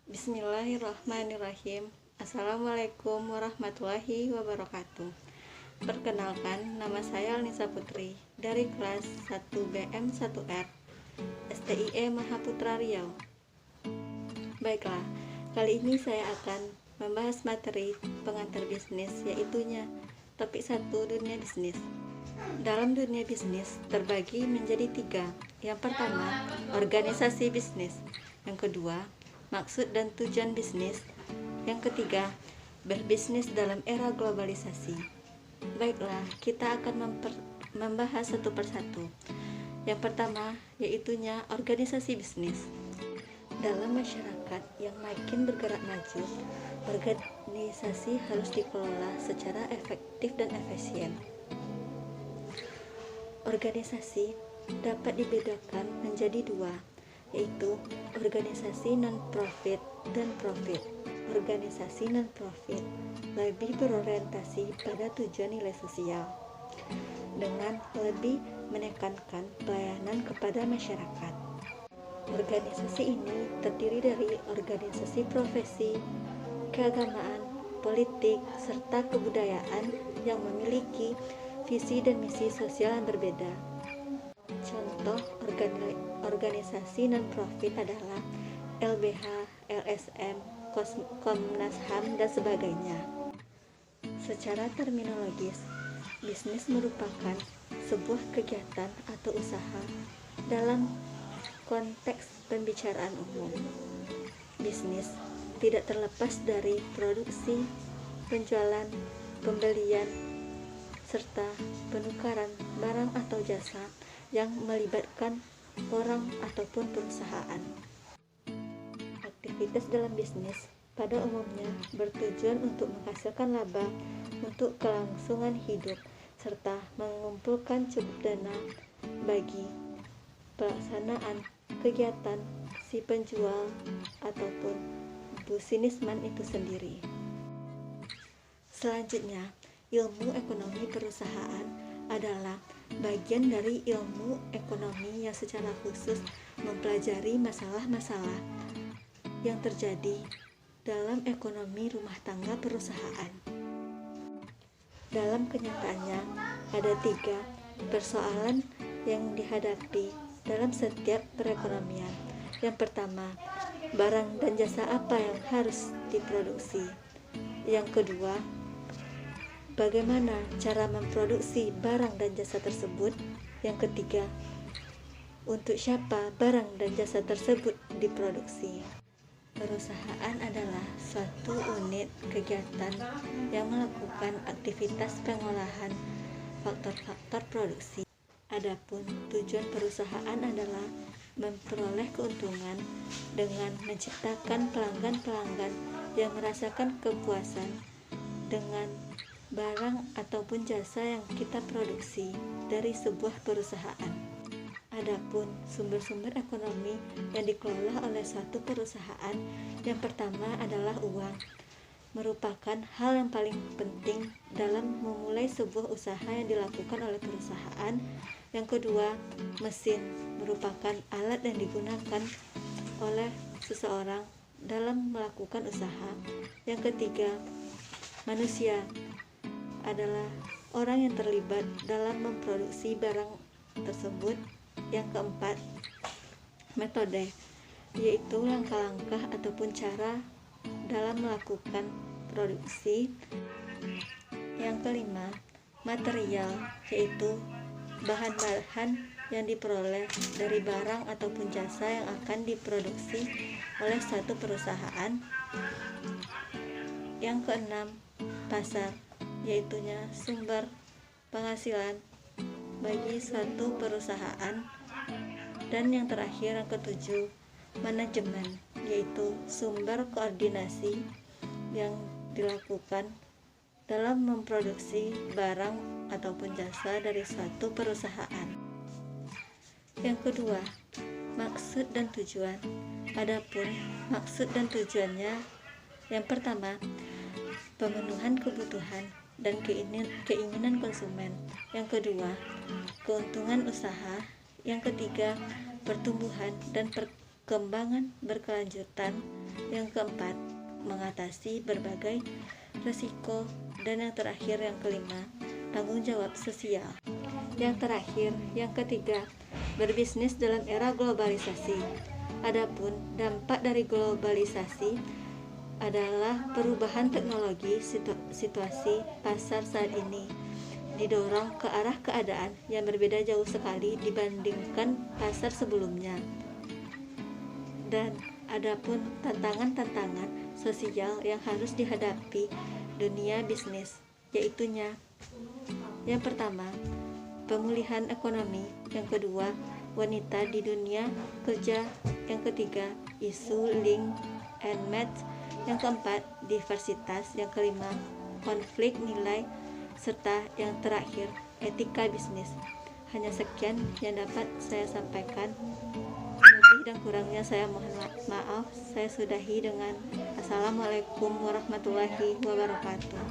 Bismillahirrahmanirrahim. Assalamualaikum warahmatullahi wabarakatuh. Perkenalkan, nama saya Alnisa Putri dari kelas 1BM1R STIE Mahaputra Riau. Baiklah, kali ini saya akan membahas materi pengantar bisnis, yaitunya topik 1, dunia bisnis. Dalam dunia bisnis terbagi menjadi 3. Yang pertama, organisasi bisnis. Yang kedua, maksud dan tujuan bisnis. Yang ketiga, berbisnis dalam era globalisasi. Baiklah, kita akan membahas satu persatu. Yang pertama, yaitunya organisasi bisnis. Dalam masyarakat yang makin bergerak maju, organisasi harus dikelola secara efektif dan efisien. Organisasi dapat dibedakan menjadi 2, yaitu organisasi non-profit dan profit. Organisasi non-profit lebih berorientasi pada tujuan nilai sosial dengan lebih menekankan pelayanan kepada masyarakat. Organisasi ini terdiri dari organisasi profesi, keagamaan, politik, serta kebudayaan yang memiliki visi dan misi sosial yang berbeda. Contoh organisasi non-profit adalah LBH, LSM, Komnas HAM, dan sebagainya. Secara terminologis, bisnis merupakan sebuah kegiatan atau usaha dalam konteks pembicaraan umum. Bisnis tidak terlepas dari produksi, penjualan, pembelian, serta penukaran barang atau jasa yang melibatkan orang ataupun perusahaan. Aktivitas dalam bisnis pada umumnya bertujuan untuk menghasilkan laba untuk kelangsungan hidup serta mengumpulkan cukup dana bagi pelaksanaan kegiatan si penjual ataupun businessman itu sendiri. Selanjutnya, ilmu ekonomi perusahaan adalah bagian dari ilmu ekonomi yang secara khusus mempelajari masalah-masalah yang terjadi dalam ekonomi rumah tangga perusahaan. Dalam kenyataannya, ada 3 persoalan yang dihadapi dalam setiap perekonomian. Yang pertama, barang dan jasa apa yang harus diproduksi. Yang kedua, bagaimana cara memproduksi barang dan jasa tersebut. Yang ketiga, untuk siapa barang dan jasa tersebut diproduksi. Perusahaan adalah suatu unit kegiatan yang melakukan aktivitas pengolahan faktor-faktor produksi. Adapun tujuan perusahaan adalah memperoleh keuntungan dengan menciptakan pelanggan-pelanggan yang merasakan kepuasan dengan barang ataupun jasa yang kita produksi dari sebuah perusahaan. Adapun sumber-sumber ekonomi yang dikelola oleh suatu perusahaan, yang pertama adalah uang, merupakan hal yang paling penting dalam memulai sebuah usaha yang dilakukan oleh perusahaan. Yang kedua, mesin, merupakan alat yang digunakan oleh seseorang dalam melakukan usaha. Yang ketiga, manusia adalah orang yang terlibat dalam memproduksi barang tersebut. Yang keempat, metode, yaitu langkah-langkah ataupun cara dalam melakukan produksi. Yang kelima, material, yaitu bahan-bahan yang diperoleh dari barang ataupun jasa yang akan diproduksi oleh suatu perusahaan. Yang keenam, pasar, yaitunya sumber penghasilan bagi suatu perusahaan. Dan yang terakhir, yang ketujuh, manajemen, yaitu sumber koordinasi yang dilakukan dalam memproduksi barang ataupun jasa dari suatu perusahaan. Yang kedua, maksud dan tujuan. Adapun maksud dan tujuannya, yang pertama, pemenuhan kebutuhan dan keinginan konsumen. Yang kedua, keuntungan usaha. Yang ketiga, pertumbuhan dan pengembangan berkelanjutan. Yang keempat, mengatasi berbagai risiko. Dan yang terakhir, yang kelima, tanggung jawab sosial. Yang terakhir, yang ketiga, berbisnis dalam era globalisasi. Adapun dampak dari globalisasi adalah perubahan teknologi. Situasi pasar saat ini didorong ke arah keadaan yang berbeda jauh sekali dibandingkan pasar sebelumnya. Dan adapun tantangan-tantangan sosial yang harus dihadapi dunia bisnis, yaitunya yang pertama, pemulihan ekonomi. Yang kedua, wanita di dunia kerja. Yang ketiga, isu link and match. Yang keempat, diversitas. Yang kelima, konflik nilai. Serta yang terakhir, etika bisnis. Hanya sekian yang dapat saya sampaikan. Lebih dan kurangnya saya mohon maaf. Saya sudahi dengan Assalamualaikum warahmatullahi wabarakatuh.